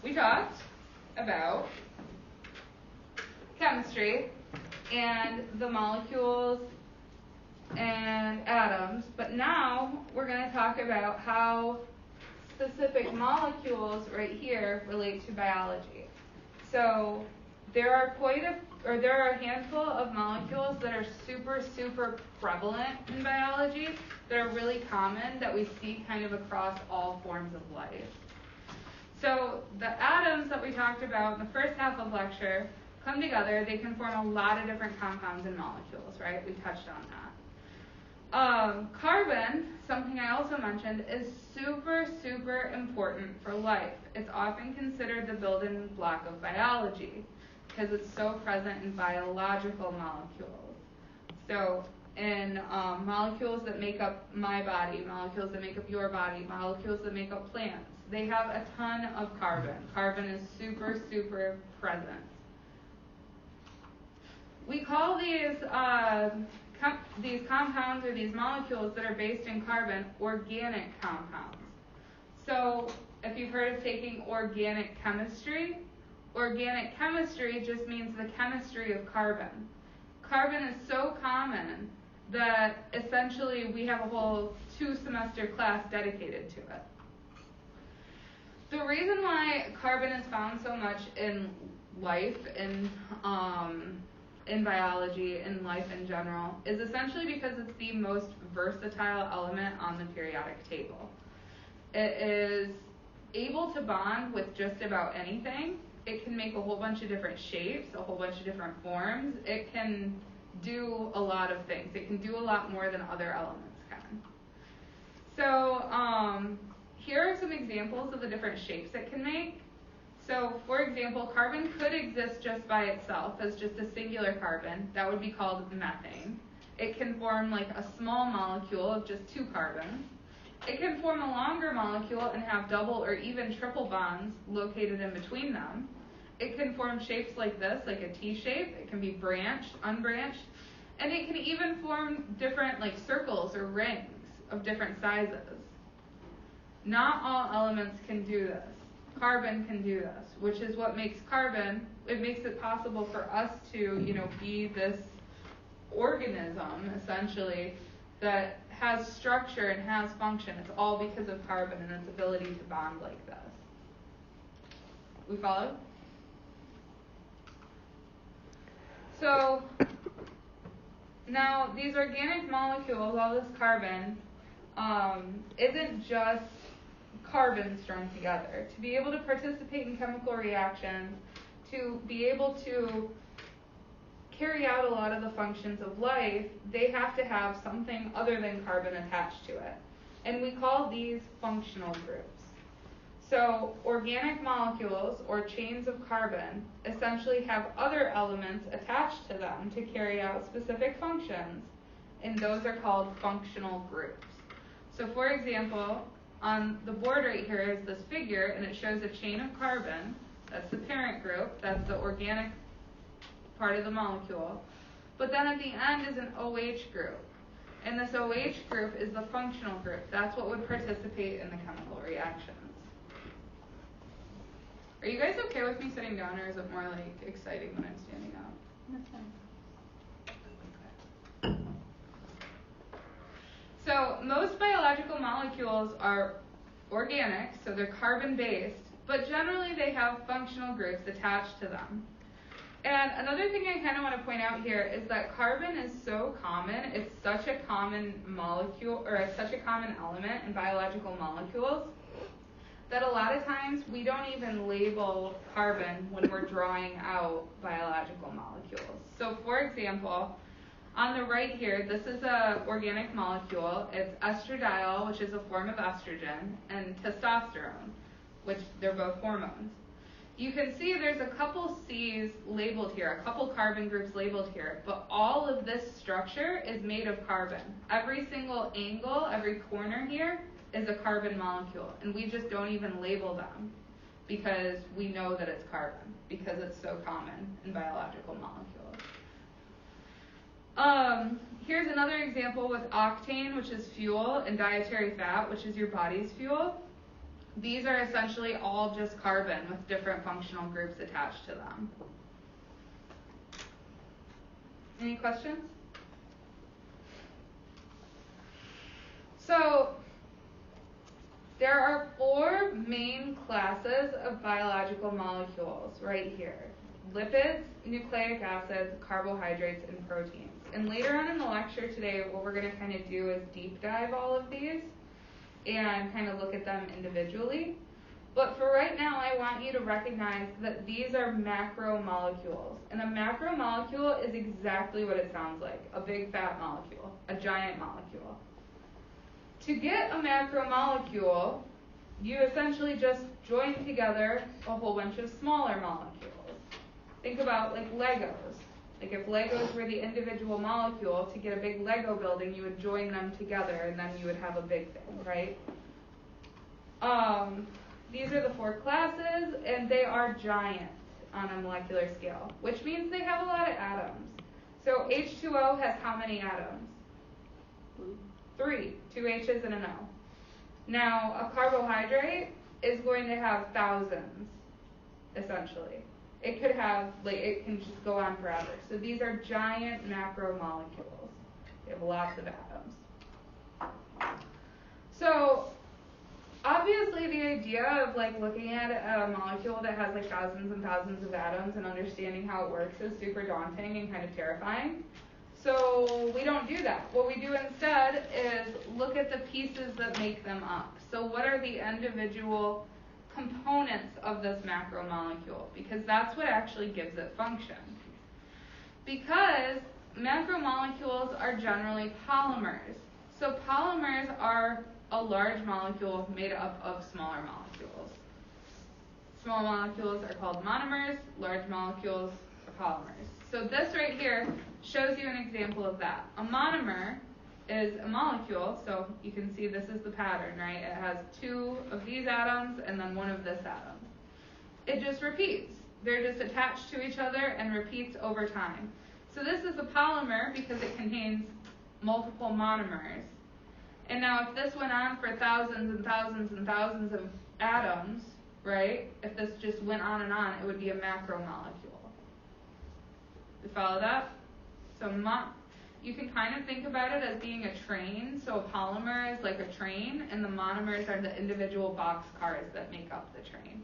we talked about chemistry and the molecules and atoms, but now we're going to talk about how specific molecules right here relate to biology. So there are a handful of molecules that are super prevalent in biology that are really common that we see kind of across all forms of life. So the atoms that we talked about in the first half of lecture come together. They can form a lot of different compounds and molecules, right? We touched on that. Carbon, something I also mentioned, is super important for life. It's often considered the building block of biology because it's so present in biological molecules. So in molecules that make up my body, molecules that make up your body, molecules that make up plants, they have a ton of carbon. Carbon is super present. We call these compounds or these molecules that are based in carbon organic compounds. So if you've heard of taking organic chemistry just means the chemistry of carbon. Carbon is so common that essentially we have a whole 2-semester class dedicated to it. The reason why carbon is found so much in life, in biology, in life in general, is essentially because it's the most versatile element on the periodic table. It is able to bond with just about anything. It can make a whole bunch of different shapes, a whole bunch of different forms. It can do a lot of things. It can do a lot more than other elements can. So here are some examples of the different shapes it can make. So, for example, carbon could exist just by itself as just a singular carbon. That would be called methane. It can form like a small molecule of just 2 carbons. It can form a longer molecule and have double or even triple bonds located in between them. It can form shapes like this, like a T shape. It can be branched, unbranched. And it can even form different like circles or rings of different sizes. Not all elements can do this. Carbon can do this, which is what makes carbon, it makes it possible for us to, be this organism, essentially, that has structure and has function. It's all because of carbon and its ability to bond like this. We follow? So, now these organic molecules, all this carbon, isn't just carbon strung together. To be able to participate in chemical reactions, to be able to carry out a lot of the functions of life, they have to have something other than carbon attached to it. And we call these functional groups. So organic molecules or chains of carbon essentially have other elements attached to them to carry out specific functions, and those are called functional groups. So for example, on the board right here is this figure, and it shows a chain of carbon. That's the parent group. That's the organic part of the molecule. But then at the end is an OH group. And this OH group is the functional group. That's what would participate in the chemical reactions. Are you guys okay with me sitting down, or is it more like exciting when I'm standing up? That's fine. So most biological molecules are organic, so they're carbon-based, but generally they have functional groups attached to them. And another thing I kind of want to point out here is that carbon is so common, it's such a common molecule, or it's such a common element in biological molecules, that a lot of times we don't even label carbon when we're drawing out biological molecules. So for example, on the right here, this is an organic molecule. It's estradiol, which is a form of estrogen, and testosterone, which they're both hormones. You can see there's a couple C's labeled here, a couple carbon groups labeled here, but all of this structure is made of carbon. Every single angle, every corner here is a carbon molecule, and we just don't even label them because we know that it's carbon, because it's so common in biological molecules. Here's another example with octane, which is fuel, and dietary fat, which is your body's fuel. These are essentially all just carbon with different functional groups attached to them. Any questions? So, there are 4 main classes of biological molecules right here. Lipids, nucleic acids, carbohydrates, and proteins. And later on in the lecture today, what we're going to kind of do is deep dive all of these and kind of look at them individually. But for right now, I want you to recognize that these are macromolecules. And a macromolecule is exactly what it sounds like, a big fat molecule, a giant molecule. To get a macromolecule, you essentially just join together a whole bunch of smaller molecules. Think about like Legos. Like if Legos were the individual molecule, to get a big Lego building, you would join them together and then you would have a big thing, right? These are the 4 classes, and they are giant on a molecular scale, which means they have a lot of atoms. So H2O has how many atoms? 3, 2 H's and an O. Now, a carbohydrate is going to have thousands, essentially. It could have, like, it can just go on forever. So these are giant macromolecules. They have lots of atoms. So, obviously the idea of, like, looking at a molecule that has, like, thousands and thousands of atoms and understanding how it works is super daunting and kind of terrifying. So we don't do that. What we do instead is look at the pieces that make them up. So what are the individual components of this macromolecule? Because that's what actually gives it function. Because macromolecules are generally polymers. So polymers are a large molecule made up of smaller molecules. Small molecules are called monomers, large molecules are polymers. So this right here shows you an example of that. A monomer is a molecule, so you can see this is the pattern, right? It has 2 of these atoms and then 1 of this atom. It just repeats. They're just attached to each other and repeats over time. So this is a polymer because it contains multiple monomers. And now if this went on for thousands and thousands and thousands of atoms, right? If this just went on, it would be a macromolecule. You follow that? So you can kind of think about it as being a train. So a polymer is like a train, and the monomers are the individual box cars that make up the train.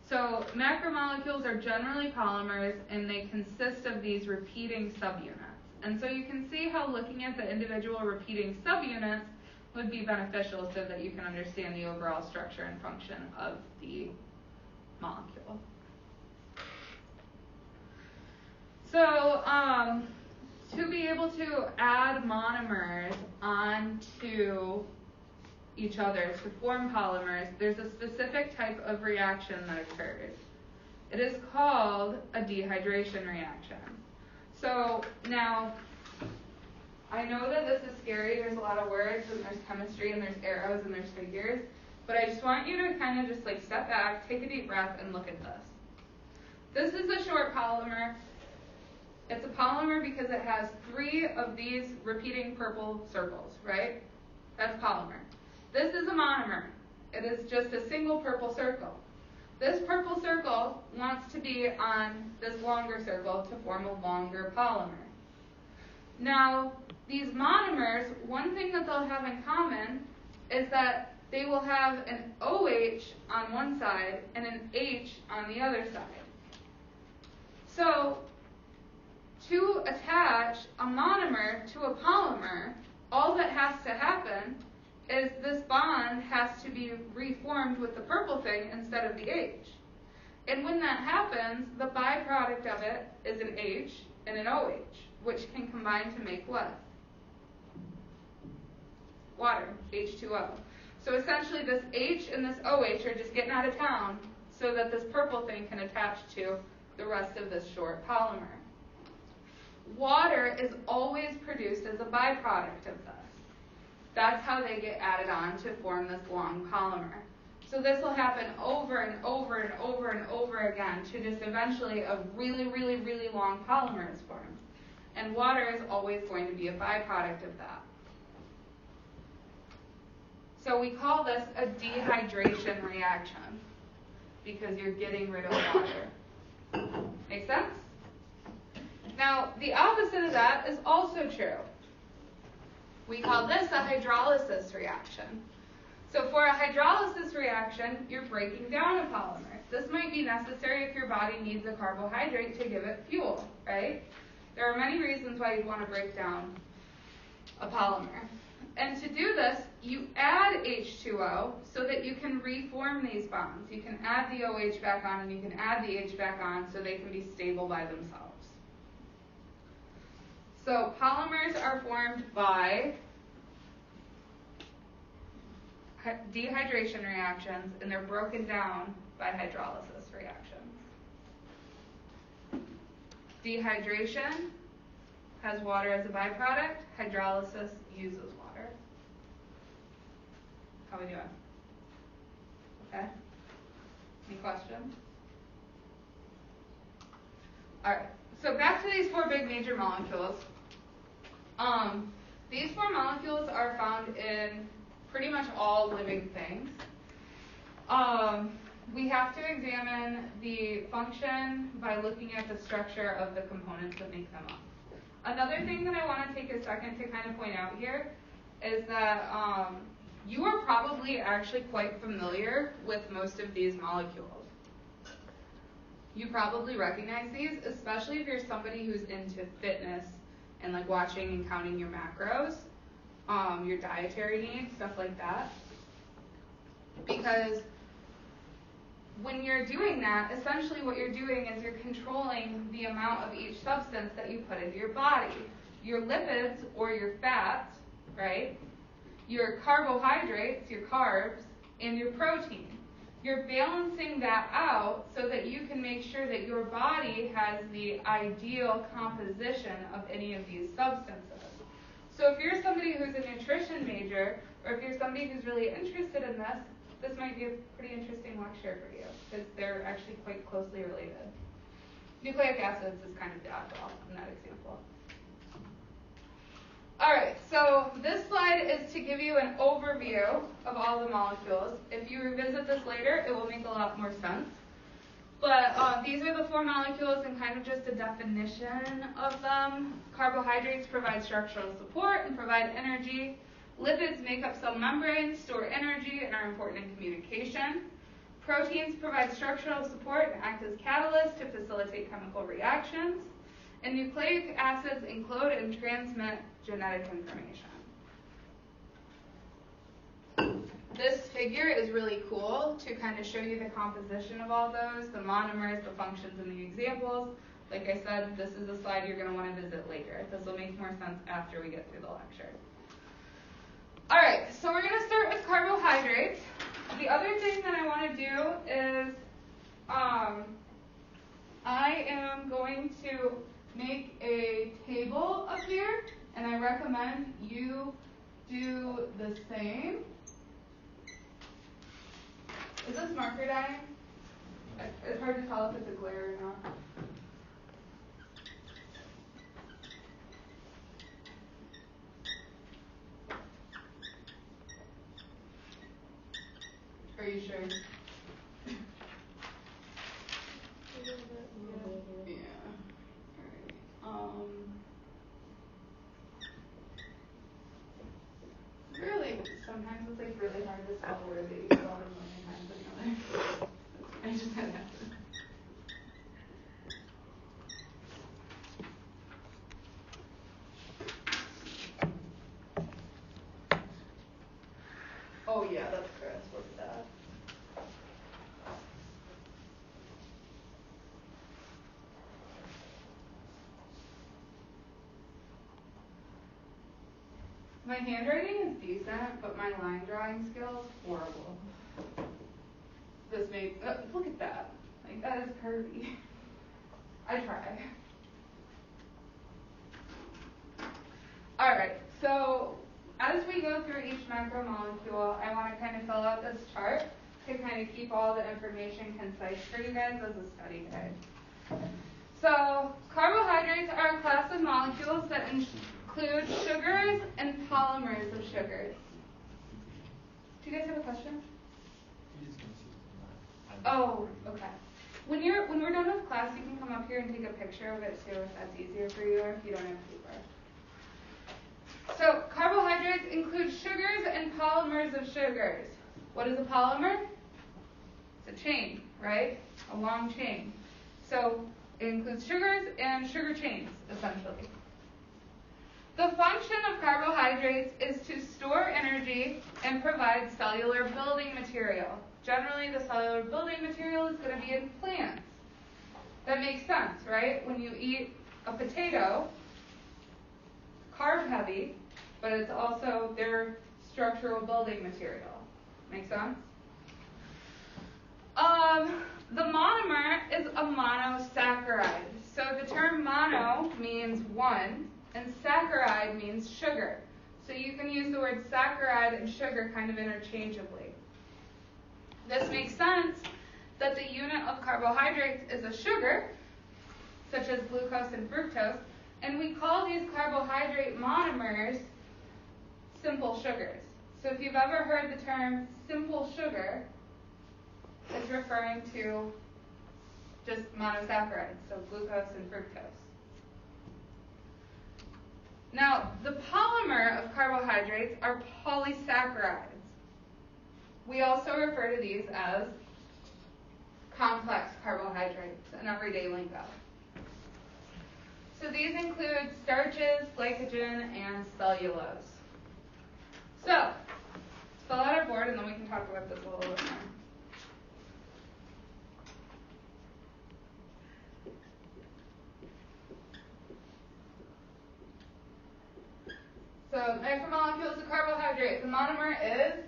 So macromolecules are generally polymers, and they consist of these repeating subunits. And so you can see how looking at the individual repeating subunits would be beneficial so that you can understand the overall structure and function of the molecule. So to be able to add monomers onto each other to form polymers, there's a specific type of reaction that occurs. It is called a dehydration reaction. So now, I know that this is scary. There's a lot of words, and there's chemistry, and there's arrows, and there's figures. But I just want you to kind of just like step back, take a deep breath, and look at this. This is a short polymer. It's a polymer because it has 3 of these repeating purple circles, right? That's polymer. This is a monomer. It is just a single purple circle. This purple circle wants to be on this longer circle to form a longer polymer. Now, these monomers, one thing that they'll have in common is that they will have an OH on one side and an H on the other side. So, to attach a monomer to a polymer, all that has to happen is this bond has to be reformed with the purple thing instead of the H. And when that happens, the byproduct of it is an H and an OH, which can combine to make what? Water, H2O. So essentially this H and this OH are just getting out of town so that this purple thing can attach to the rest of this short polymer. Water is always produced as a byproduct of this. That's how they get added on to form this long polymer. So this will happen over and over and over and over again to just eventually a really, really, really long polymer is formed. and water is always going to be a byproduct of that. So we call this a dehydration reaction because you're getting rid of water. Make sense? Now, the opposite of that is also true. We call this a hydrolysis reaction. So for a hydrolysis reaction, you're breaking down a polymer. This might be necessary if your body needs a carbohydrate to give it fuel, right? There are many reasons why you'd want to break down a polymer. And to do this, you add H2O so that you can reform these bonds. You can add the OH back on and you can add the H back on so they can be stable by themselves. So polymers are formed by dehydration reactions, and they're broken down by hydrolysis reactions. Dehydration has water as a byproduct. Hydrolysis uses water. How are we doing? Okay. Any questions? All right. So back to these four big major molecules. These four molecules are found in pretty much all living things. We have to examine the function by looking at the structure of the components that make them up. Another thing that I want to take a second to kind of point out here is that you are probably actually quite familiar with most of these molecules. You probably recognize these, especially if you're somebody who's into fitness and like watching and counting your macros, your dietary needs, stuff like that. Because when you're doing that, essentially what you're doing is you're controlling the amount of each substance that you put into your body. Your lipids, or your fats, right? Your carbohydrates, your carbs, and your protein. You're balancing that out so that you can make sure that your body has the ideal composition of any of these substances. So if you're somebody who's a nutrition major, or if you're somebody who's really interested in this, this might be a pretty interesting lecture for you, because they're actually quite closely related. Nucleic acids is kind of the oddball in that example. All right, so this slide is to give you an overview of all the molecules. If you revisit this later, it will make a lot more sense. But these are the four molecules and kind of just a definition of them. Carbohydrates provide structural support and provide energy. Lipids make up cell membranes, store energy, and are important in communication. Proteins provide structural support and act as catalysts to facilitate chemical reactions. And nucleic acids encode and transmit genetic information. This figure is really cool to kind of show you the composition of all those, the monomers, the functions, and the examples. Like I said, this is a slide you're going to want to visit later. This will make more sense after we get through the lecture. All right, so we're going to start with carbohydrates. The other thing that I want to do is I am going to make a table up here, and I recommend you do the same. Is this marker dying? It's hard to tell if it's a glare or not. Are you sure? Yeah. All right. Really, sometimes it's like really hard to spell words that you spell a million times another. I just had that. Oh yeah, that's Chris. What's that? My handwriting is decent, but my line drawing skills horrible. This makes look at that. Like that is curvy. I try. All right. So as we go through each macromolecule, I want to kind of fill out this chart to kind of keep all the information concise for you guys as a study guide. So carbohydrates are a class of molecules that include sugars and polymers of sugars. Do you guys have a question? Oh, okay. When we're done with class, you can come up here and take a picture of it too, if that's easier for you, or if you don't have paper. So carbohydrates include sugars and polymers of sugars. What is a polymer? It's a chain, right? A long chain. So it includes sugars and sugar chains, essentially. The function of carbohydrates is to store energy and provide cellular building material. Generally, the cellular building material is going to be in plants. That makes sense, right? When you eat a potato, carb heavy, but it's also their structural building material. Make sense? The monomer is a monosaccharide. So the term mono means one, and saccharide means sugar. So you can use the word saccharide and sugar kind of interchangeably. This makes sense that the unit of carbohydrates is a sugar, such as glucose and fructose, and we call these carbohydrate monomers simple sugars. So if you've ever heard the term simple sugar, it's referring to just monosaccharides, so glucose and fructose. Now, the polymer of carbohydrates are polysaccharides. We also refer to these as complex carbohydrates in everyday lingo. So these include starches, glycogen, and cellulose. So, let's fill out our board and then we can talk about this a little bit more. So, macromolecules of carbohydrate. The monomer is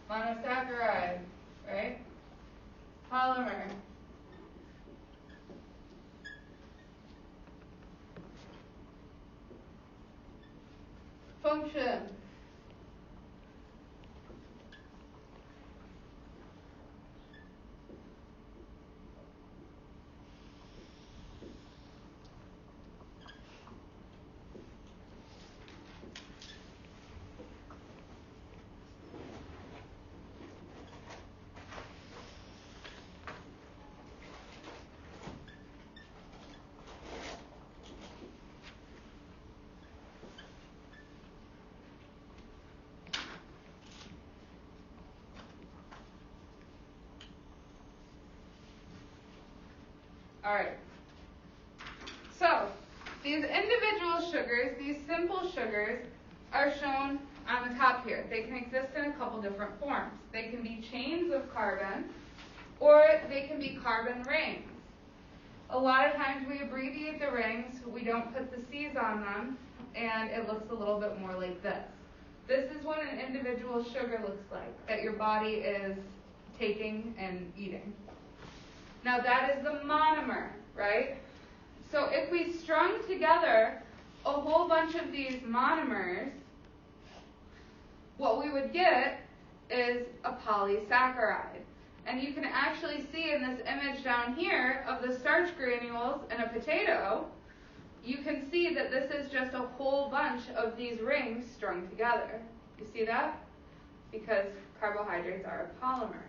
monosaccharide, right? Polymer. Function. All right. So, these individual sugars, these simple sugars, are shown on the top here. They can exist in a couple different forms. They can be chains of carbon, or they can be carbon rings. A lot of times we abbreviate the rings, we don't put the C's on them, and it looks a little bit more like this. This is what an individual sugar looks like, that your body is taking and eating. Now that is the monomer, right? So if we strung together a whole bunch of these monomers, what we would get is a polysaccharide. And you can actually see in this image down here of the starch granules in a potato, you can see that this is just a whole bunch of these rings strung together. You see that? Because carbohydrates are a polymer.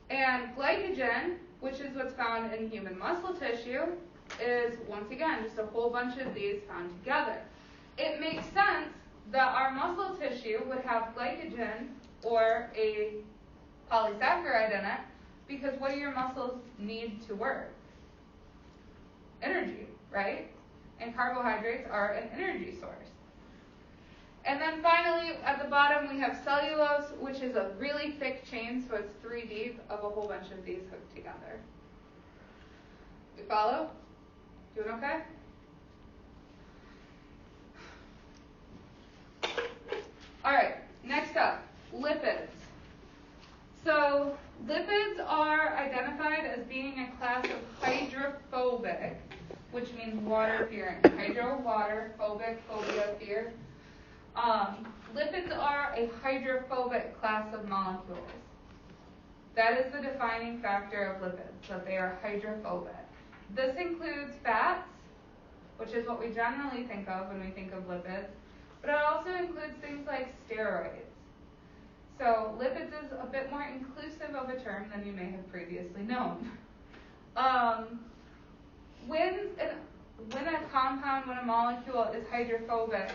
And glycogen, which is what's found in human muscle tissue, is, once again, just a whole bunch of these found together. It makes sense that our muscle tissue would have glycogen or a polysaccharide in it, because what do your muscles need to work? Energy, right? And carbohydrates are an energy source. And then finally, at the bottom, we have cellulose, which is a really thick chain, so it's 3 deep of a whole bunch of these hooked together. You follow? Doing okay? All right, next up, lipids. So lipids are identified as being a class of hydrophobic, which means water-fearing. Hydro, water, phobic, phobia, fear. Lipids are a hydrophobic class of molecules. That is the defining factor of lipids, that they are hydrophobic. This includes fats, which is what we generally think of when we think of lipids, but it also includes things like steroids. So lipids is a bit more inclusive of a term than you may have previously known. When a compound, when a molecule is hydrophobic,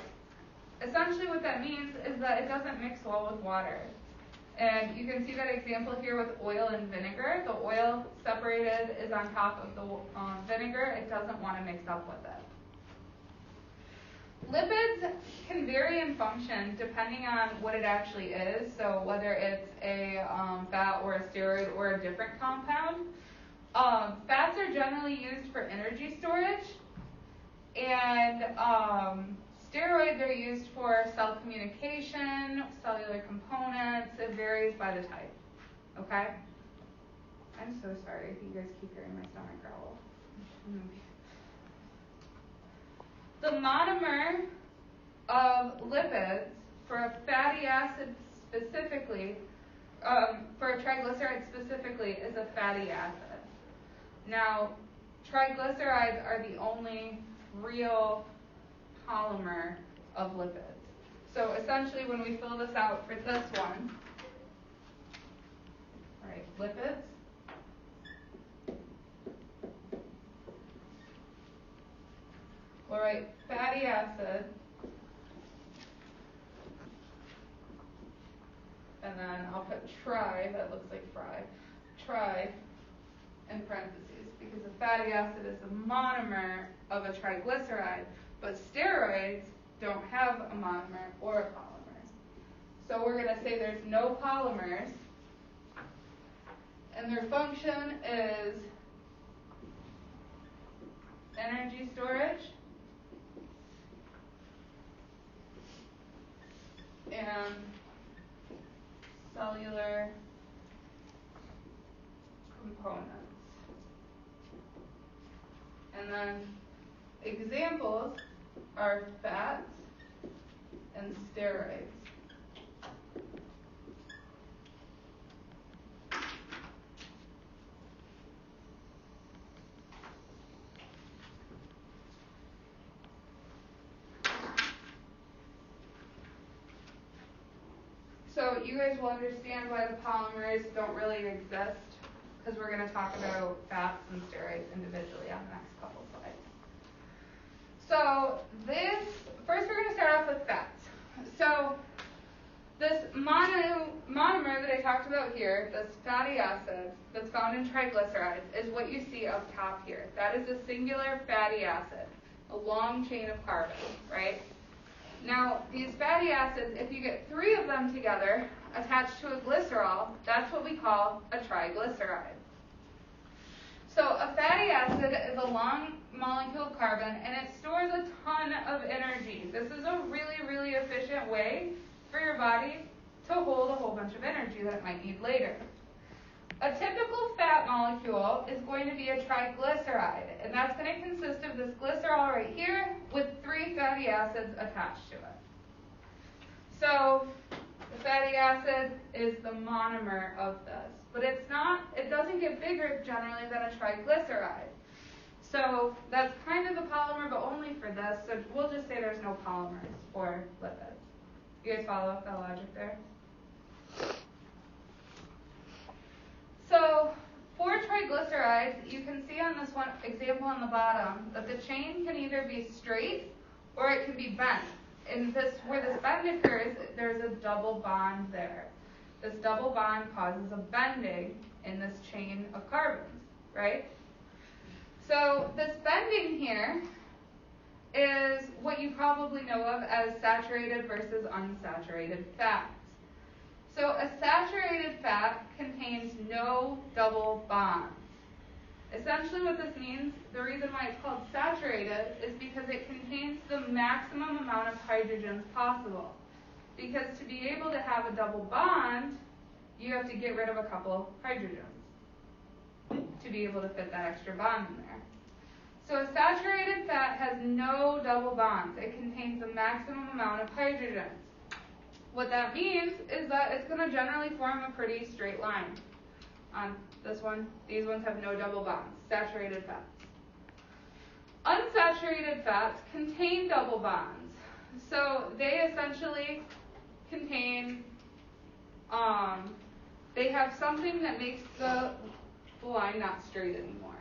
essentially what that means is that it doesn't mix well with water. And you can see that example here with oil and vinegar. The oil separated is on top of the vinegar. It doesn't want to mix up with it. Lipids can vary in function depending on what it actually is. So whether it's a fat or a steroid or a different compound. Fats are generally used for energy storage, and steroids are used for cell communication, cellular components. It varies by the type. Okay? I'm so sorry if you guys keep hearing my stomach growl. The monomer of lipids for a fatty acid specifically, for a triglyceride specifically, is a fatty acid. Now, triglycerides are the only real polymer of lipids. So essentially when we fill this out for this one, all right, lipids, we'll write fatty acid, and then I'll put tri, that looks like fry, tri in parentheses, because a fatty acid is the monomer of a triglyceride, but steroids don't have a monomer or a polymer. So we're going to say there's no polymers, and their function is energy storage and cellular components. And then examples are fats and steroids. So you guys will understand why the polymers don't really exist, because we're going to talk about fats and steroids individually on the next couple slides. So first we're going to start off with fats. So this monomer that I talked about here, this fatty acid that's found in triglycerides, is what you see up top here. That is a singular fatty acid, a long chain of carbon, right? Now, these fatty acids, if you get 3 of them together attached to a glycerol, that's what we call a triglyceride. So a fatty acid is a long molecule of carbon, and it stores a ton of energy. This is a really, really efficient way for your body to hold a whole bunch of energy that it might need later. A typical fat molecule is going to be a triglyceride, and that's going to consist of this glycerol right here with 3 fatty acids attached to it. So the fatty acid is the monomer of this, but it doesn't get bigger generally than a triglyceride. So that's kind of the polymer, but only for this, so we'll just say there's no polymers for lipids. You guys follow that logic there? So for triglycerides, you can see on this one example on the bottom that the chain can either be straight or it can be bent. And where this bend occurs, there's a double bond there. This double bond causes a bending in this chain of carbons, right? So this bending here is what you probably know of as saturated versus unsaturated fats. So a saturated fat contains no double bonds. Essentially what this means, the reason why it's called saturated, is because it contains the maximum amount of hydrogens possible. Because to be able to have a double bond, you have to get rid of a couple hydrogens to be able to fit that extra bond in there. So a saturated fat has no double bonds. It contains the maximum amount of hydrogens. What that means is that it's going to generally form a pretty straight line. On this one, these ones have no double bonds, saturated fats. Unsaturated fats contain double bonds. So they essentially contain, they have something that makes the line not straight anymore.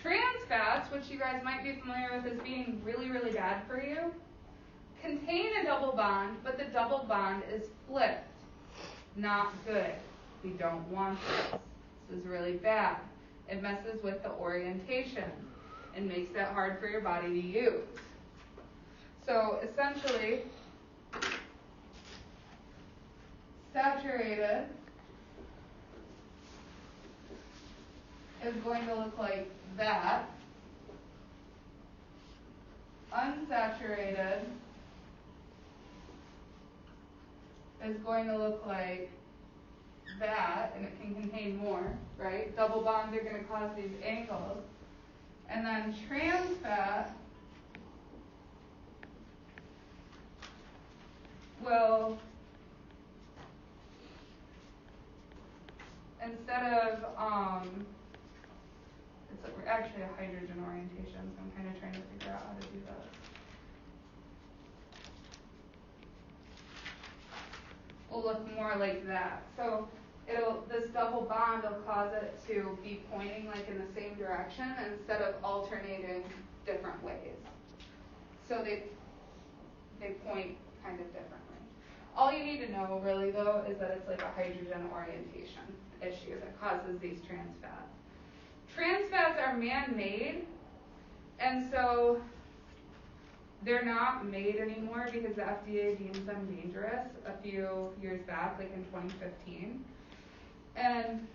Trans fats, which you guys might be familiar with as being really, really bad for you, contain a double bond, but the double bond is flipped. Not good. We don't want this. This is really bad. It messes with the orientation and makes it hard for your body to use. So essentially, saturated is going to look like that. Unsaturated is going to look like that, and it can contain more, right? Double bonds are going to cause these angles. And then trans fat will, instead of, it's actually a hydrogen orientation, so I'm kind of trying to figure out how to do this. Will look more like that. So this double bond will cause it to be pointing like in the same direction instead of alternating different ways. So they point kind of differently. All you need to know really though is that it's like a hydrogen orientation issue that causes these trans fats. Trans fats are man-made, and so they're not made anymore because the FDA deems them dangerous a few years back, like in 2015. And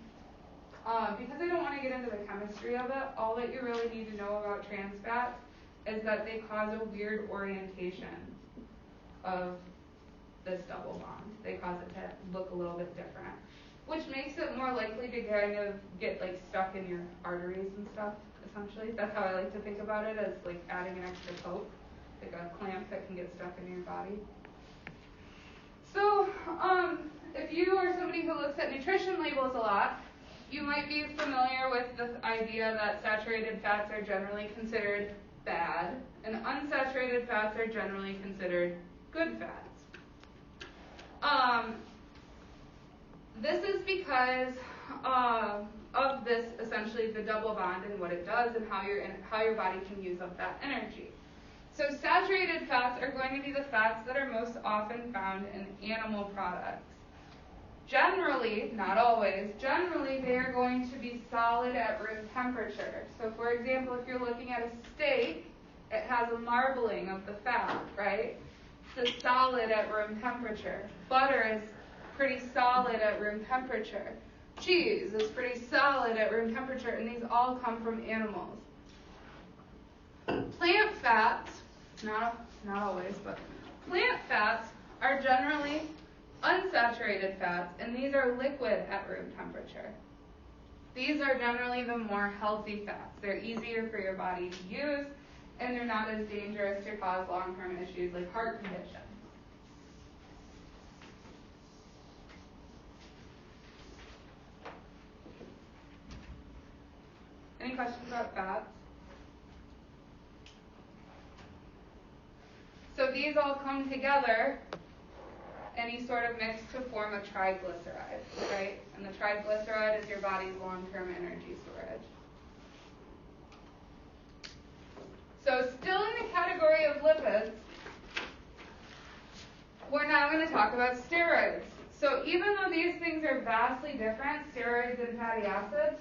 because I don't want to get into the chemistry of it, all that you really need to know about trans fats is that they cause a weird orientation of this double bond. They cause it to look a little bit different, which makes it more likely to kind of get like stuck in your arteries and stuff, essentially. That's how I like to think about it, as like adding an extra coat, like a clamp that can get stuck in your body. So, if you are somebody who looks at nutrition labels a lot, you might be familiar with the idea that saturated fats are generally considered bad, and unsaturated fats are generally considered good fats. This is because of this, essentially, the double bond and what it does and how your body can use up that energy. So saturated fats are going to be the fats that are most often found in animal products. Generally, not always, generally they are going to be solid at room temperature. So for example, if you're looking at a steak, it has a marbling of the fat, right? It's solid at room temperature. Butter is pretty solid at room temperature. Cheese is pretty solid at room temperature, and these all come from animals. Plant fats, not always, but plant fats are generally unsaturated fats, and these are liquid at room temperature. These are generally the more healthy fats. They're easier for your body to use, and they're not as dangerous to cause long-term issues like heart conditions. Any questions about fats? So these all come together, any sort of mix, to form a triglyceride, right? And the triglyceride is your body's long-term energy storage. So still in the category of lipids, we're now going to talk about steroids. So even though these things are vastly different, steroids and fatty acids,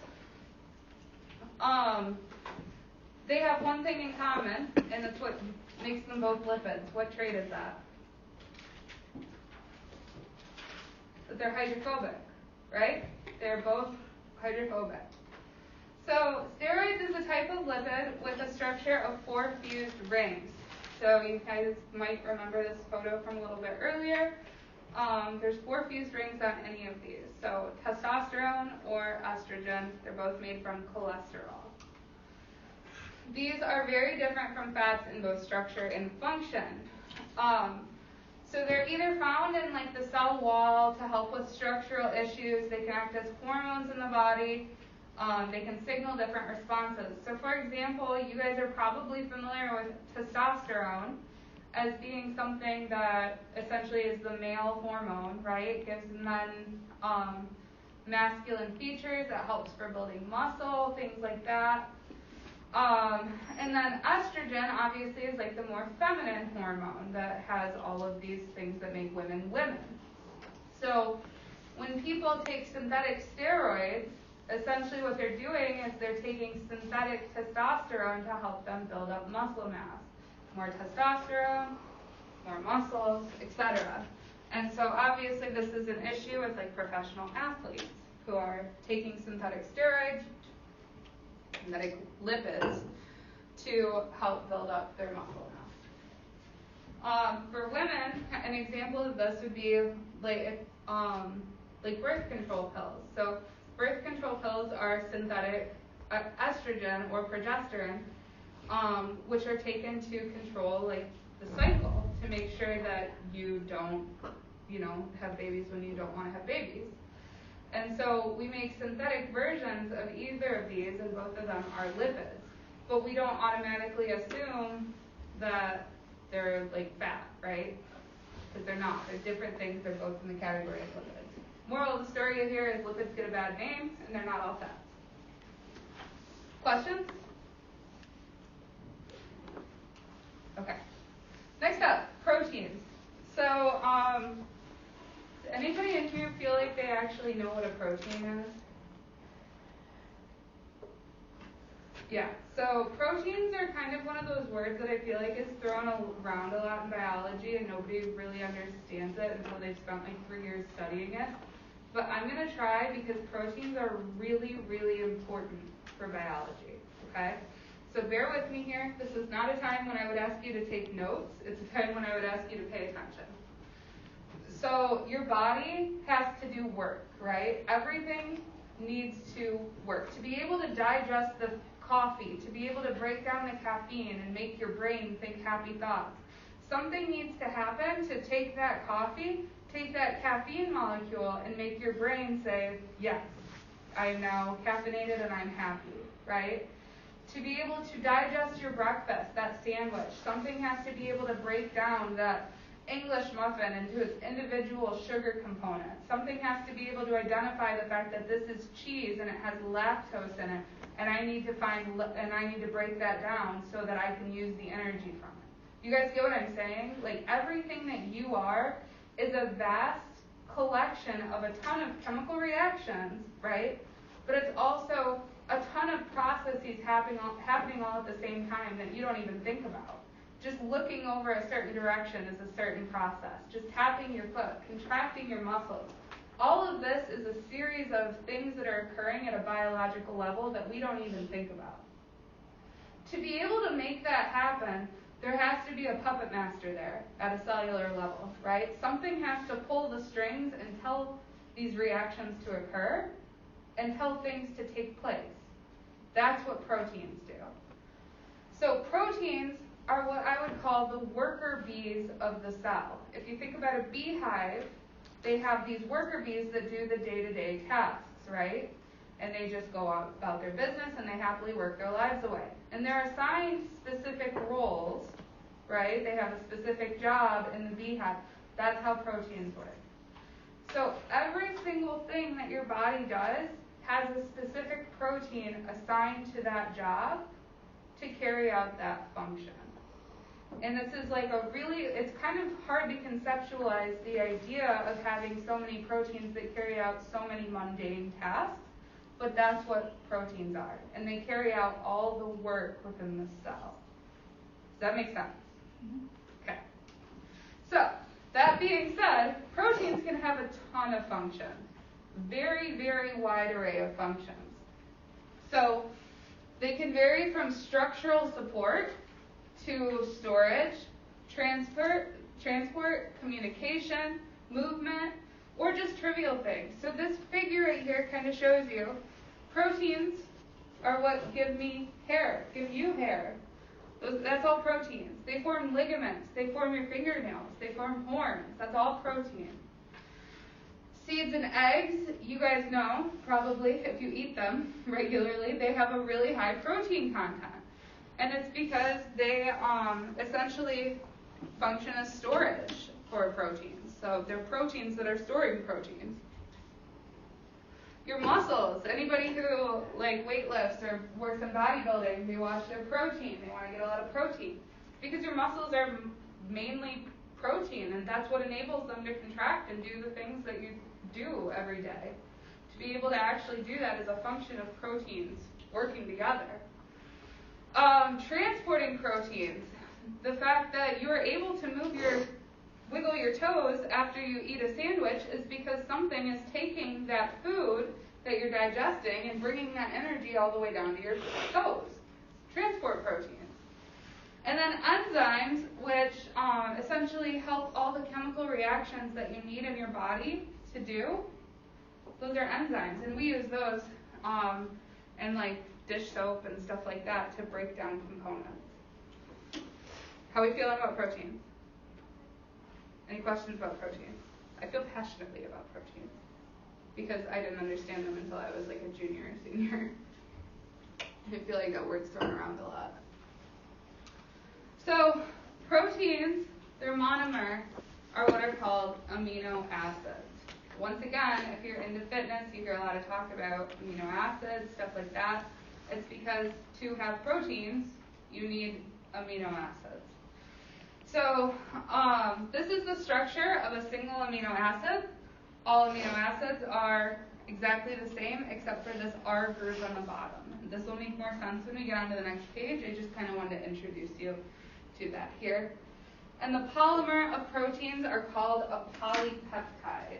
they have one thing in common, and it's what makes them both lipids. What trait is that? That they're hydrophobic, right? They're both hydrophobic. So steroids is a type of lipid with a structure of 4 fused rings. So you guys might remember this photo from a little bit earlier. There's 4 fused rings on any of these. So testosterone or estrogen, they're both made from cholesterol. these are very different from fats in both structure and function. So they're either found in like the cell wall to help with structural issues. They can act as hormones in the body. They can signal different responses. So for example, you guys are probably familiar with testosterone as being something that essentially is the male hormone, right? It gives men masculine features, that helps for building muscle, things like that. And then estrogen obviously is like the more feminine hormone that has all of these things that make women women. So when people take synthetic steroids, essentially what they're doing is they're taking synthetic testosterone to help them build up muscle mass. More testosterone, more muscles, etc. And so obviously this is an issue with like professional athletes who are taking synthetic steroids, synthetic lipids, to help build up their muscle mass. For women, an example of this would be like birth control pills. So birth control pills are synthetic estrogen or progesterone, which are taken to control like the cycle to make sure that you don't, have babies when you don't want to have babies. And so we make synthetic versions of either of these, and both of them are lipids. But we don't automatically assume that they're like fat, right? Because they're not. They're different things. They're both in the category of lipids. Moral of the story here is lipids get a bad name, and they're not all fats. Questions? Okay. Next up, proteins. So, anybody in here feel like they actually know what a protein is? Yeah, so proteins are kind of one of those words that I feel like is thrown around a lot in biology and nobody really understands it until they've spent like 3 years studying it. But I'm going to try because proteins are really, really important for biology, okay? So bear with me here. This is not a time when I would ask you to take notes. It's a time when I would ask you to pay attention. So your body has to do work, right? Everything needs to work. To be able to digest the coffee, to be able to break down the caffeine and make your brain think happy thoughts, something needs to happen to take that coffee, take that caffeine molecule, and make your brain say, yes, I'm now caffeinated and I'm happy, right? To be able to digest your breakfast, that sandwich, something has to be able to break down that English muffin into its individual sugar components. Something has to be able to identify the fact that this is cheese and it has lactose in it, and I need to break that down so that I can use the energy from it. You guys get what I'm saying? Like everything that you are is a vast collection of a ton of chemical reactions, right? But it's also a ton of processes happening all at the same time that you don't even think about. Just looking over a certain direction is a certain process. Just tapping your foot, contracting your muscles. All of this is a series of things that are occurring at a biological level that we don't even think about. To be able to make that happen, there has to be a puppet master there at a cellular level, right? Something has to pull the strings and tell these reactions to occur and tell things to take place. That's what proteins do. So proteins are what I would call the worker bees of the cell. If you think about a beehive, they have these worker bees that do the day-to-day tasks, right? And they just go out about their business and they happily work their lives away. And they're assigned specific roles, right? They have a specific job in the beehive. That's how proteins work. So every single thing that your body does has a specific protein assigned to that job to carry out that function. And this is like it's kind of hard to conceptualize the idea of having so many proteins that carry out so many mundane tasks, but that's what proteins are. And they carry out all the work within the cell. Does that make sense? Mm-hmm. Okay. So, that being said, proteins can have a ton of functions. Very, very wide array of functions. So, they can vary from structural support to storage, transport, communication, movement, or just trivial things. So this figure right here kind of shows you proteins are what give me hair, give you hair. That's all proteins. They form ligaments. They form your fingernails. They form horns. That's all protein. Seeds and eggs, you guys know, probably, if you eat them regularly, they have a really high protein content. And it's because they essentially function as storage for proteins. So they're proteins that are storing proteins. Your muscles, anybody who like weightlifts or works in bodybuilding, they watch their protein. They want to get a lot of protein. Because your muscles are mainly protein, and that's what enables them to contract and do the things that you do every day. To be able to actually do that is a function of proteins working together. Transporting proteins, the fact that you are able to wiggle your toes after you eat a sandwich is because something is taking that food that you're digesting and bringing that energy all the way down to your toes. Transport proteins. And then enzymes, which essentially help all the chemical reactions that you need in your body to do. Those are enzymes, and we use those in like dish soap and stuff like that to break down components. How are we feeling about proteins? Any questions about proteins? I feel passionately about proteins because I didn't understand them until I was like a junior or senior. I feel like that word's thrown around a lot. So proteins, their monomer, are what are called amino acids. Once again, if you're into fitness, you hear a lot of talk about amino acids, stuff like that. It's because to have proteins, you need amino acids. So this is the structure of a single amino acid. All amino acids are exactly the same except for this R group on the bottom. This will make more sense when we get on to the next page. I just kind of wanted to introduce you to that here. And the polymer of proteins are called a polypeptide.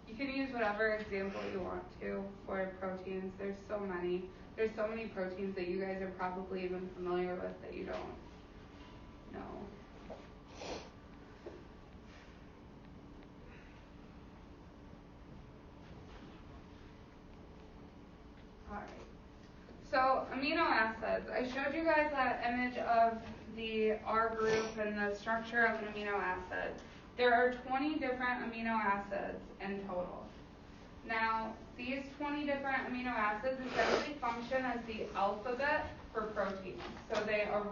You can use whatever example you want to for proteins. There's so many. There's so many proteins that you guys are probably even familiar with that you don't know. Alright. So amino acids. I showed you guys that image of the R group and the structure of an amino acid. There are 20 different amino acids in total. Now, these 20 different amino acids essentially function as the alphabet for proteins. So they are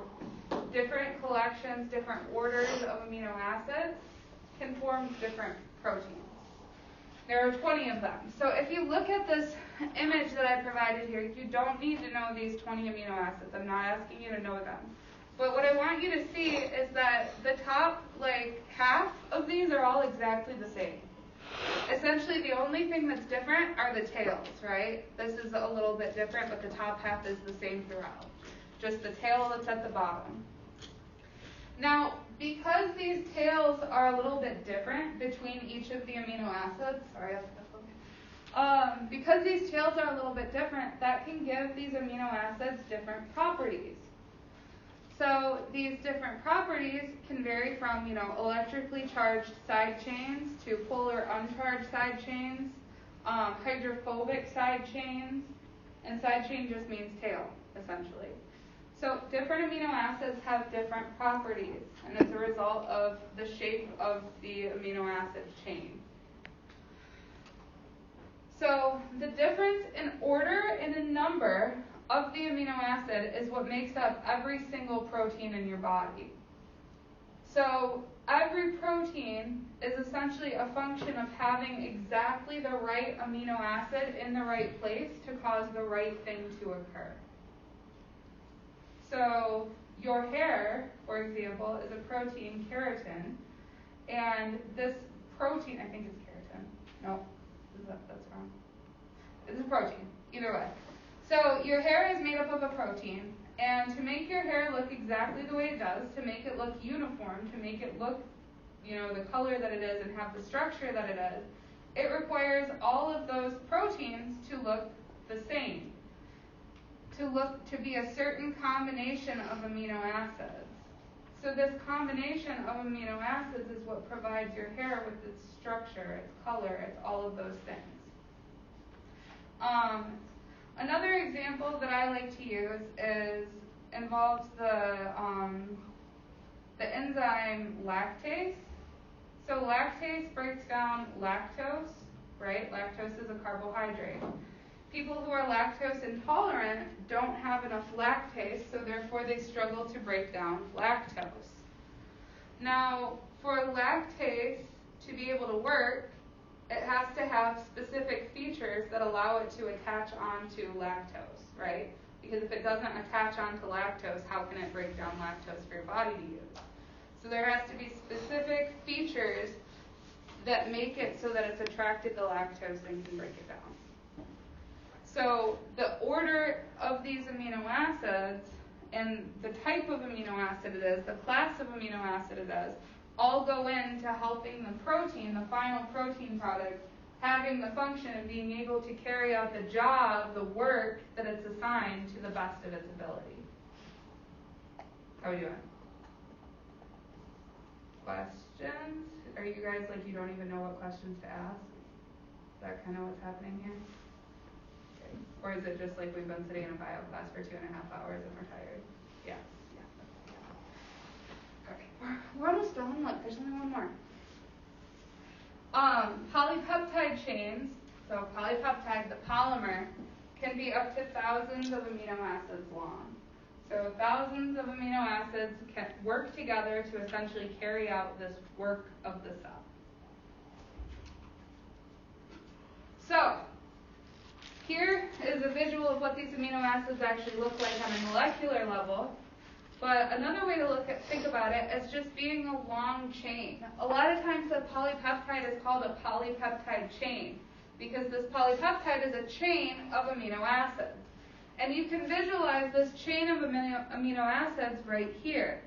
different collections, different orders of amino acids can form different proteins. There are 20 of them. So if you look at this image that I provided here, you don't need to know these 20 amino acids. I'm not asking you to know them. But what I want you to see is that the top, half of these are all exactly the same. Essentially, the only thing that's different are the tails, right? This is a little bit different, but the top half is the same throughout. Just the tail that's at the bottom. Now, because these tails are a little bit different between each of the amino acids, because these tails are a little bit different, that can give these amino acids different properties. So these different properties can vary from, electrically charged side chains to polar uncharged side chains, hydrophobic side chains, and side chain just means tail, essentially. So different amino acids have different properties, and it's a result of the shape of the amino acid chain. So the difference in order and in number of the amino acid is what makes up every single protein in your body. So every protein is essentially a function of having exactly the right amino acid in the right place to cause the right thing to occur. So your hair, for example, is a protein, keratin, and this protein, I think it's keratin. No, that's wrong. It's a protein, either way. So your hair is made up of a protein, and to make your hair look exactly the way it does, to make it look uniform, to make it look, the color that it is and have the structure that it is, it requires all of those proteins to look the same, to be a certain combination of amino acids. So this combination of amino acids is what provides your hair with its structure, its color, its all of those things. Another example that I like to use involves the enzyme lactase. So lactase breaks down lactose, right? Lactose is a carbohydrate. People who are lactose intolerant don't have enough lactase, so therefore they struggle to break down lactose. Now, for lactase to be able to work, it has to have specific features that allow it to attach onto lactose, right? Because if it doesn't attach onto lactose, how can it break down lactose for your body to use? So there has to be specific features that make it so that it's attracted to lactose and can break it down. So the order of these amino acids and the type of amino acid it is, the class of amino acid it is, all go into helping the protein, the final protein product, having the function of being able to carry out the job, the work that it's assigned to the best of its ability. How are we doing? Questions? Are you guys like you don't even know what questions to ask? Is that kind of what's happening here? Okay. Or is it just like we've been sitting in a bio class for 2.5 hours and we're tired? Yeah. Okay, we're almost done. Look, there's only one more. Polypeptide chains, so polypeptide, the polymer, can be up to thousands of amino acids long. So thousands of amino acids can work together to essentially carry out this work of the cell. So here is a visual of what these amino acids actually look like on a molecular level. But another way to think about it is just being a long chain. A lot of times the polypeptide is called a polypeptide chain because this polypeptide is a chain of amino acids. And you can visualize this chain of amino acids right here.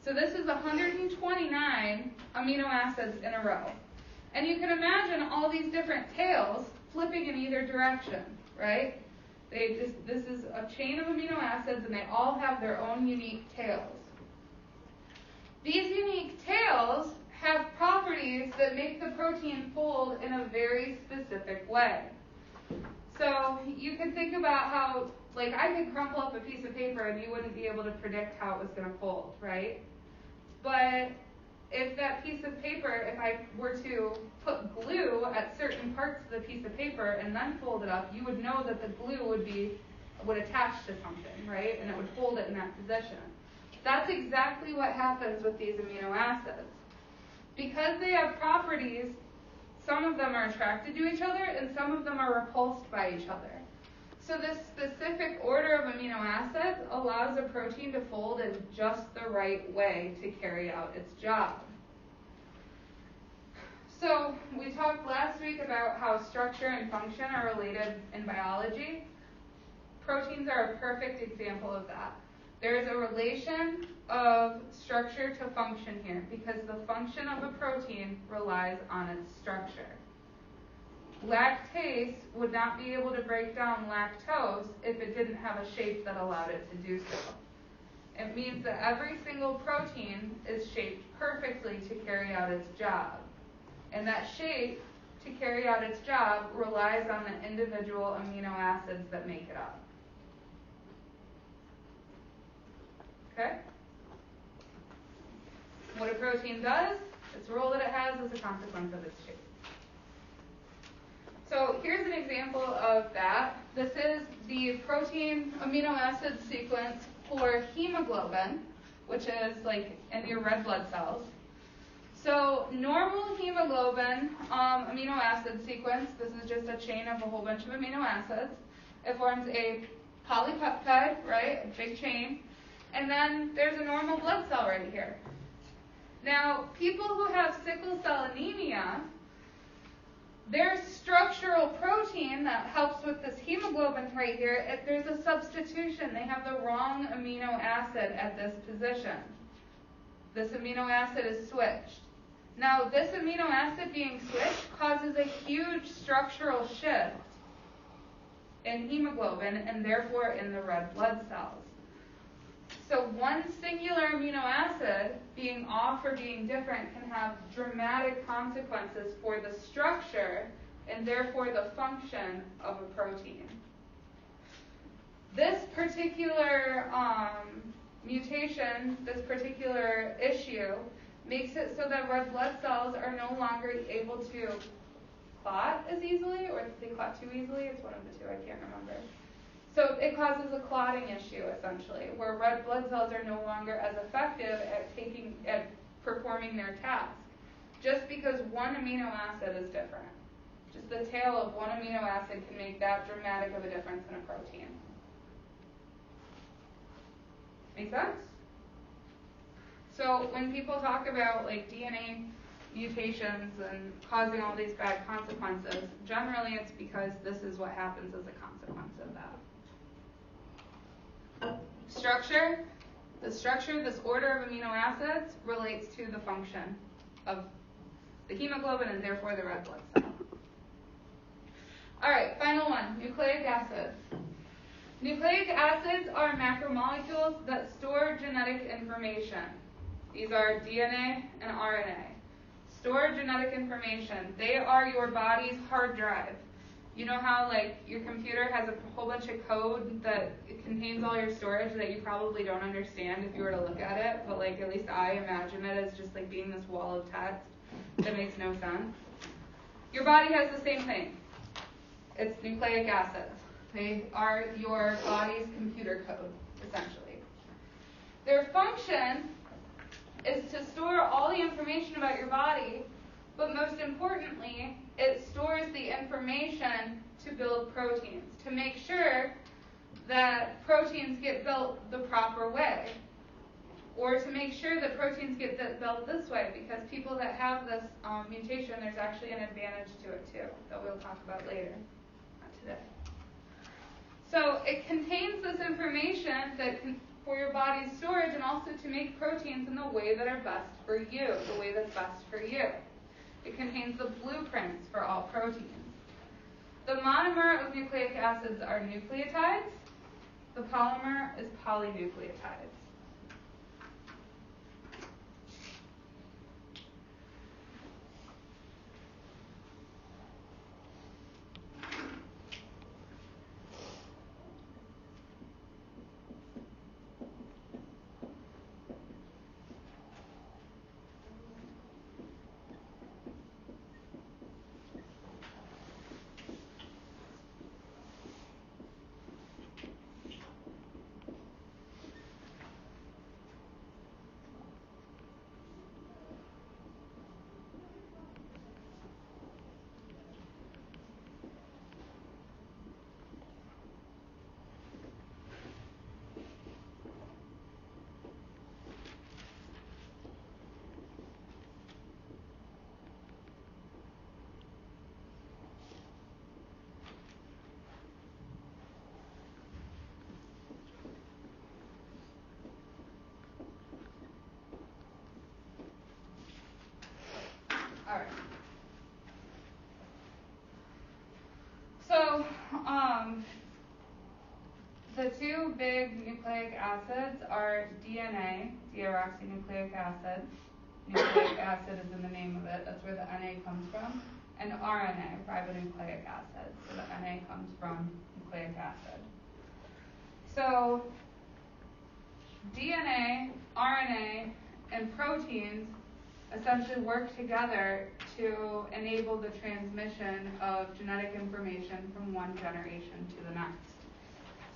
So this is 129 amino acids in a row. And you can imagine all these different tails flipping in either direction, right? This is a chain of amino acids, and they all have their own unique tails. These unique tails have properties that make the protein fold in a very specific way. So you can think about how, like, I could crumple up a piece of paper and you wouldn't be able to predict how it was going to fold, right? But if that piece of paper, if I were to put glue at certain parts of the piece of paper and then fold it up, you would know that the glue would attach to something, right? And it would hold it in that position. That's exactly what happens with these amino acids. Because they have properties, some of them are attracted to each other and some of them are repulsed by each other. So this specific order of amino acids allows a protein to fold in just the right way to carry out its job. So we talked last week about how structure and function are related in biology. Proteins are a perfect example of that. There is a relation of structure to function here because the function of a protein relies on its structure. Lactase would not be able to break down lactose if it didn't have a shape that allowed it to do so. It means that every single protein is shaped perfectly to carry out its job. And that shape to carry out its job relies on the individual amino acids that make it up. Okay? What a protein does, its role that it has is a consequence of its shape. So here's an example of that. This is the protein amino acid sequence for hemoglobin, which is like in your red blood cells. So normal hemoglobin amino acid sequence, this is just a chain of a whole bunch of amino acids. It forms a polypeptide, right, a big chain. And then there's a normal blood cell right here. Now, people who have sickle cell anemia, their structural protein that helps with this hemoglobin right here, there's a substitution. They have the wrong amino acid at this position. This amino acid is switched. Now, this amino acid being switched causes a huge structural shift in hemoglobin and therefore in the red blood cells. So one singular amino acid being off or being different can have dramatic consequences for the structure and therefore the function of a protein. This particular mutation, this particular issue, makes it so that red blood cells are no longer able to clot as easily, or they clot too easily. It's one of the two, I can't remember. So it causes a clotting issue, essentially, where red blood cells are no longer as effective at performing their task, just because one amino acid is different. Just the tail of one amino acid can make that dramatic of a difference in a protein. Make sense? So when people talk about like DNA mutations and causing all these bad consequences, generally it's because this is what happens as a consequence of that. Structure, this order of amino acids relates to the function of the hemoglobin and therefore the red blood cell. All right, final one, nucleic acids. Nucleic acids are macromolecules that store genetic information. These are DNA and RNA. Store genetic information. They are your body's hard drive. You know how like your computer has a whole bunch of code that it contains all your storage that you probably don't understand if you were to look at it, but like at least I imagine it as just like being this wall of text that makes no sense. Your body has the same thing. It's nucleic acids. They are your body's computer code, essentially. Their function is to store all the information about your body, but most importantly, it stores the information to build proteins, to make sure that proteins get built the proper way, or to make sure that proteins get built this way, because people that have this mutation, there's actually an advantage to it too, that we'll talk about later, not today. So it contains this information for your body's storage and also to make proteins in the way that are best for you, the way that's best for you. It contains the blueprints for all proteins. The monomer of nucleic acids are nucleotides. The polymer is polynucleotides. So, the two big nucleic acids are DNA, deoxynucleic acid. Nucleic acid is in the name of it, that's where the Na comes from. And RNA, ribonucleic acid, so the Na comes from nucleic acid. So, DNA, RNA, and proteins essentially work together to enable the transmission of genetic information from one generation to the next.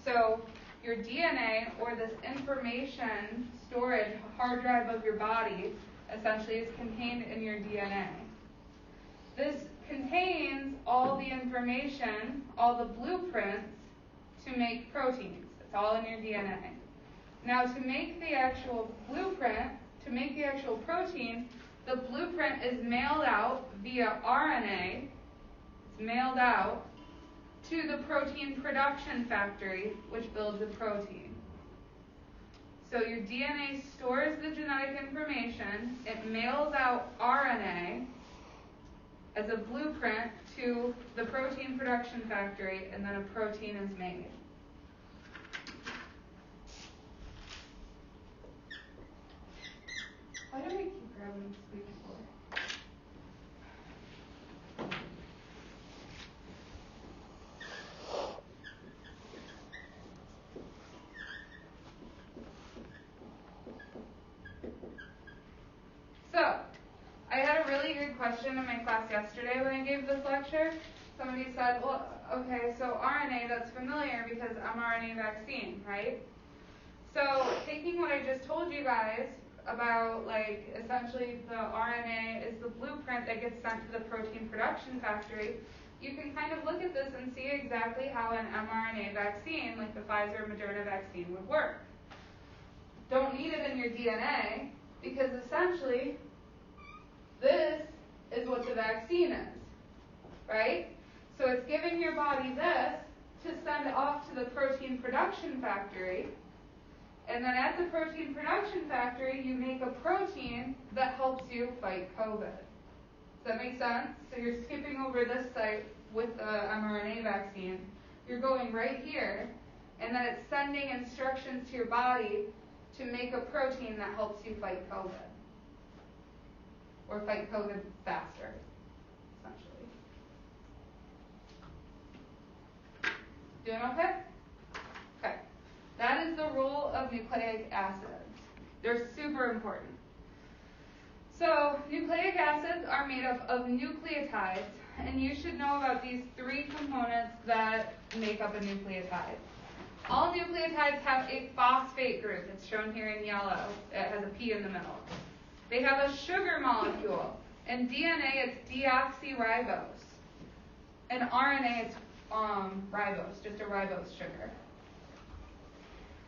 So your DNA, or this information storage hard drive of your body, essentially is contained in your DNA. This contains all the information, all the blueprints to make proteins. It's all in your DNA. Now to make the actual blueprint, to make the actual protein, the blueprint is mailed out via RNA. It's mailed out to the protein production factory, which builds a protein. So your DNA stores the genetic information, it mails out RNA as a blueprint to the protein production factory, and then a protein is made. Why do I keep grabbing the squeaky board? So, I had a really good question in my class yesterday when I gave this lecture. Somebody said, well, okay, so RNA, that's familiar because mRNA vaccine, right? So, taking what I just told you guys about, like, essentially the RNA is the blueprint that gets sent to the protein production factory, you can kind of look at this and see exactly how an mRNA vaccine, like the Pfizer Moderna vaccine, would work. Don't need it in your DNA, because essentially, this is what the vaccine is, right? So it's giving your body this to send off to the protein production factory, and then at the protein production factory, you make a protein that helps you fight COVID. Does that make sense? So you're skipping over this site with the mRNA vaccine. You're going right here, and then it's sending instructions to your body to make a protein that helps you fight COVID. Or fight COVID faster, essentially. Doing okay? Okay. That is the role of nucleic acids. They're super important. So, nucleic acids are made up of nucleotides, and you should know about these three components that make up a nucleotide. All nucleotides have a phosphate group. It's shown here in yellow. It has a P in the middle. They have a sugar molecule. In DNA, it's deoxyribose. In RNA, it's ribose, just a ribose sugar.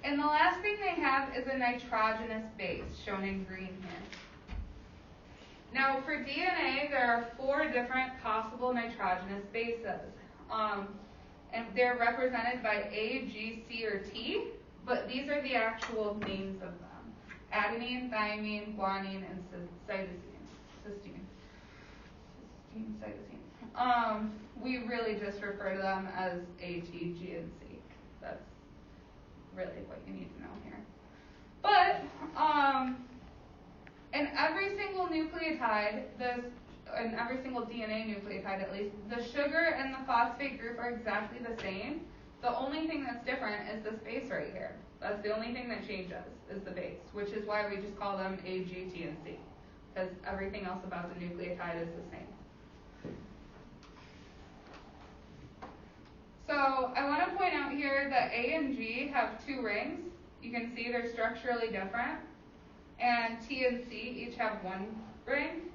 And the last thing they have is a nitrogenous base, shown in green here. Now, for DNA, there are 4 different possible nitrogenous bases. And they're represented by A, G, C, or T, but these are the actual names of them. Adenine, thymine, guanine, and cytosine. Cytosine. We really just refer to them as A, T, G, and C. That's really what you need to know here. But in every single nucleotide, in every single DNA nucleotide at least, the sugar and the phosphate group are exactly the same. The only thing that's different is this base right here. That's the only thing that changes, is the base, which is why we just call them A, G, T, and C, because everything else about the nucleotide is the same. So I want to point out here that A and G have 2 rings. You can see they're structurally different. And T and C each have 1 ring.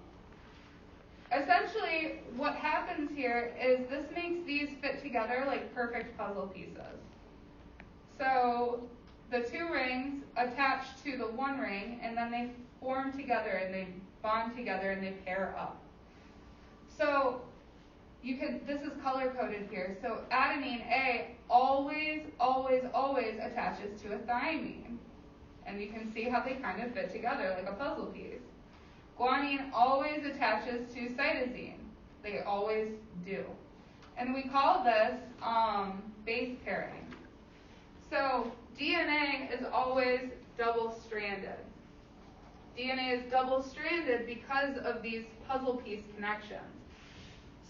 Essentially, what happens here is this makes these fit together like perfect puzzle pieces. So the 2 rings attach to the 1 ring, and then they form together, and they bond together, and they pair up. So this is color-coded here. So adenine, A, always attaches to a thymine. And you can see how they kind of fit together like a puzzle piece. Guanine always attaches to cytosine. They always do. And we call this base pairing. So DNA is always double-stranded. DNA is double-stranded because of these puzzle piece connections.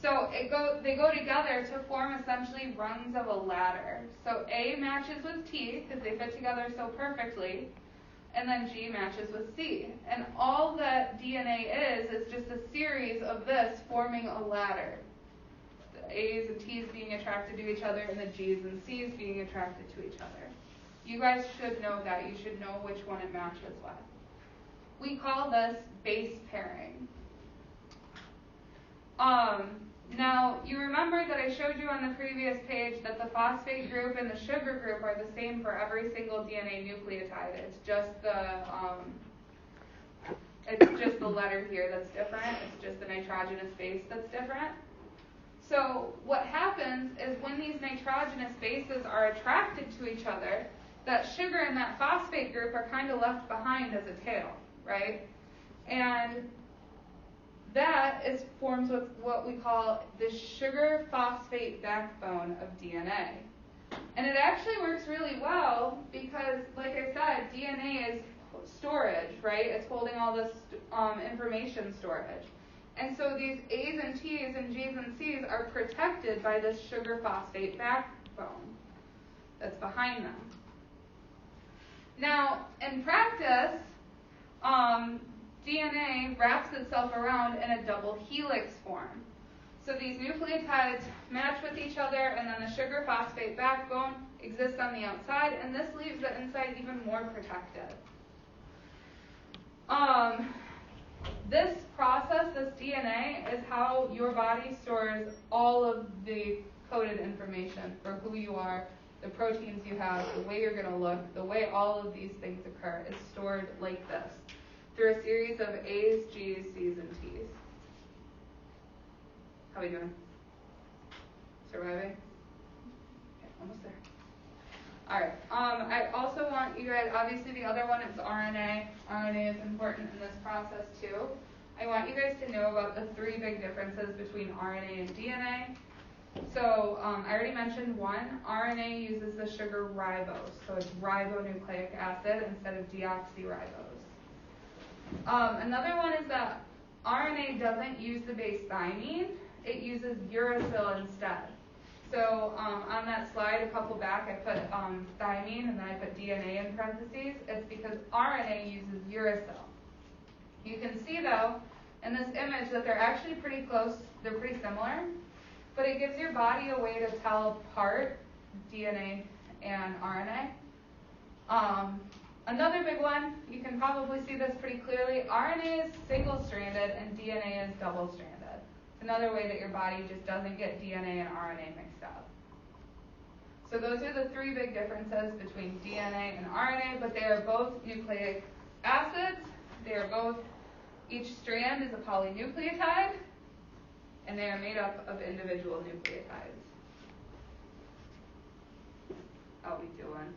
So they go together to form essentially rungs of a ladder. So A matches with T because they fit together so perfectly, and then G matches with C. And all that DNA is just a series of this forming a ladder. The A's and T's being attracted to each other, and the G's and C's being attracted to each other. You guys should know that. You should know which one it matches with. we call this base pairing. Now, you remember that I showed you on the previous page that the phosphate group and the sugar group are the same for every single DNA nucleotide. It's just the letter here that's different. It's just the nitrogenous base that's different. So what happens is when these nitrogenous bases are attracted to each other, that sugar and that phosphate group are kind of left behind as a tail, right? And that forms with what we call the sugar phosphate backbone of DNA. And it actually works really well because, like I said, DNA is storage, right? It's holding all this information storage. And so these A's and T's and G's and C's are protected by this sugar phosphate backbone that's behind them. Now, in practice, DNA wraps itself around in a double helix form. So these nucleotides match with each other, and then the sugar phosphate backbone exists on the outside, and this leaves the inside even more protected. This process, this DNA, is how your body stores all of the coded information for who you are, the proteins you have, the way you're going to look, the way all of these things occur is stored like this, through a series of A's, G's, C's, and T's. How are we doing? Surviving? Okay, almost there. Alright, I also want you guys, obviously the other one is RNA. RNA is important in this process too. I want you guys to know about the three big differences between RNA and DNA. So, I already mentioned one. RNA uses the sugar ribose, so it's ribonucleic acid instead of deoxyribose. Another one is that RNA doesn't use the base thymine, it uses uracil instead. So on that slide, a couple back, I put thymine and then I put DNA in parentheses. It's because RNA uses uracil. You can see though, in this image that they're actually pretty close, they're pretty similar, but it gives your body a way to tell apart DNA and RNA. Another big one, you can probably see this pretty clearly, RNA is single-stranded and DNA is double-stranded. It's another way that your body just doesn't get DNA and RNA mixed up. So those are the three big differences between DNA and RNA, but they are both nucleic acids. They are both, each strand is a polynucleotide, and they are made up of individual nucleotides. How we doing?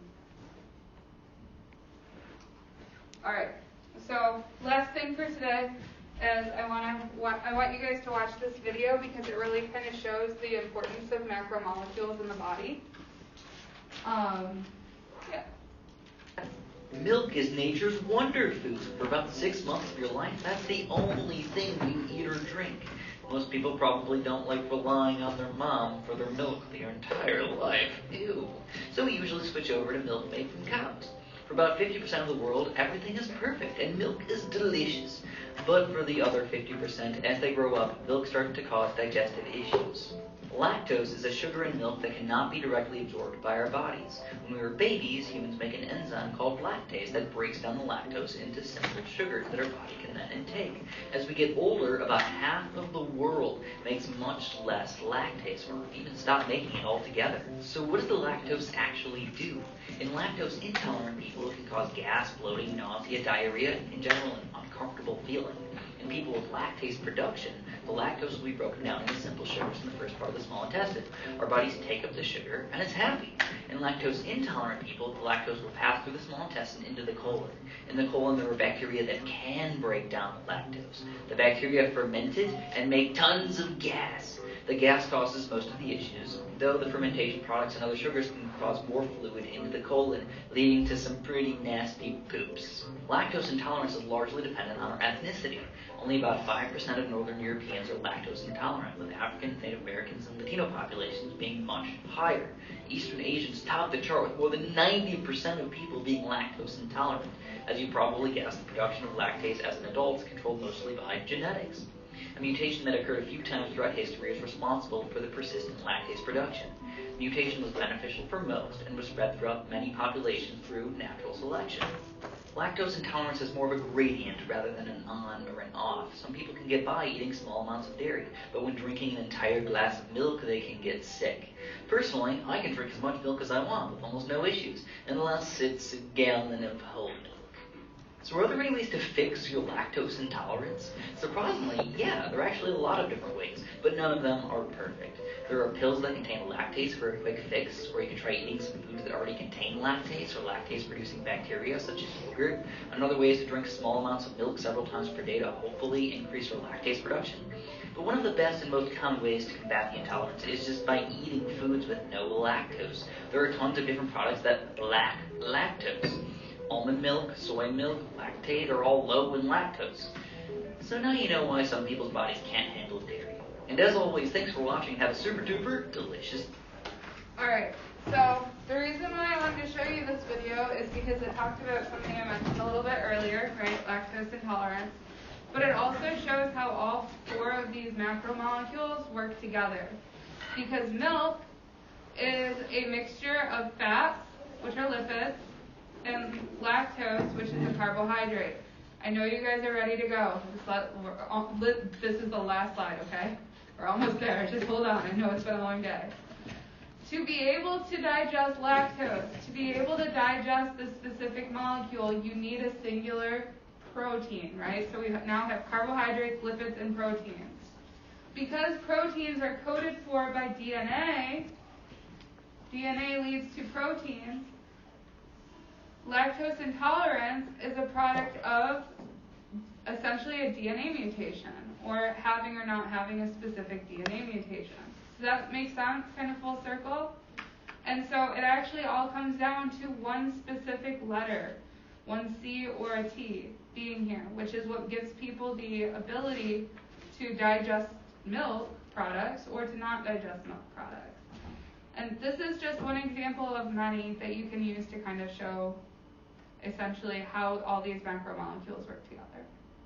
Alright, so last thing for today is I want you guys to watch this video because it really kind of shows the importance of macromolecules in the body. Yeah. Milk is nature's wonder food. For about 6 months of your life, that's the only thing you eat or drink. Most people probably don't like relying on their mom for their milk their entire life. Ew. So we usually switch over to milk made from cows. For about 50% of the world, everything is perfect and milk is delicious. But for the other 50%, as they grow up, milk starts to cause digestive issues. Lactose is a sugar in milk that cannot be directly absorbed by our bodies. When we were babies, humans make an enzyme called lactase that breaks down the lactose into simple sugars that our body can then intake. As we get older, about half of the world makes much less lactase, or even stop making it altogether. So what does the lactose actually do? In lactose intolerant people, it can cause gas, bloating, nausea, diarrhea, and in general an uncomfortable feeling. In people with lactase production, the lactose will be broken down into simple sugars in the first part of the small intestine. Our bodies take up the sugar, and it's happy. In lactose intolerant people, the lactose will pass through the small intestine into the colon. In the colon, there are bacteria that can break down the lactose. The bacteria ferment it and make tons of gas. The gas causes most of the issues, though the fermentation products and other sugars can cause more fluid into the colon, leading to some pretty nasty poops. Lactose intolerance is largely dependent on our ethnicity. Only about 5% of Northern Europeans are lactose intolerant, with African, Native Americans, and Latino populations being much higher. Eastern Asians top the chart with more than 90% of people being lactose intolerant. As you probably guessed, the production of lactase as an adult is controlled mostly by genetics. A mutation that occurred a few times throughout history is responsible for the persistent lactase production. The mutation was beneficial for most and was spread throughout many populations through natural selection. Lactose intolerance is more of a gradient rather than an on or an off. Some people can get by eating small amounts of dairy, but when drinking an entire glass of milk, they can get sick. Personally, I can drink as much milk as I want with almost no issues, unless it's a gallon of whole milk. So are there any ways to fix your lactose intolerance? Surprisingly, yeah, there are actually a lot of different ways, but none of them are perfect. There are pills that contain lactase for a quick fix, or you can try eating some foods that already contain lactase or lactase-producing bacteria, such as yogurt. Another way is to drink small amounts of milk several times per day to hopefully increase your lactase production. But one of the best and most common ways to combat the intolerance is just by eating foods with no lactose. There are tons of different products that lack lactose. Almond milk, soy milk, lactate are all low in lactose. So now you know why some people's bodies can't handle dairy. And as always, thanks for watching. Have a super duper delicious. Alright, so the reason why I wanted to show you this video is because it talked about something I mentioned a little bit earlier, right? Lactose intolerance. But it also shows how all 4 of these macromolecules work together. Because milk is a mixture of fats, which are lipids, and lactose, which is a carbohydrate. I know you guys are ready to go. This is the last slide, okay? We're almost there. Just hold on. I know it's been a long day. To be able to digest lactose, to be able to digest this specific molecule, you need a singular protein, right? So we now have carbohydrates, lipids, and proteins. Because proteins are coded for by DNA, DNA leads to proteins. Lactose intolerance is a product of essentially a DNA mutation, or having or not having a specific DNA mutation. Does that make sense, kind of full circle? And so it actually all comes down to one specific letter, one C or a T being here, which is what gives people the ability to digest milk products or to not digest milk products. And this is just one example of many that you can use to kind of show essentially how all these macromolecules work together.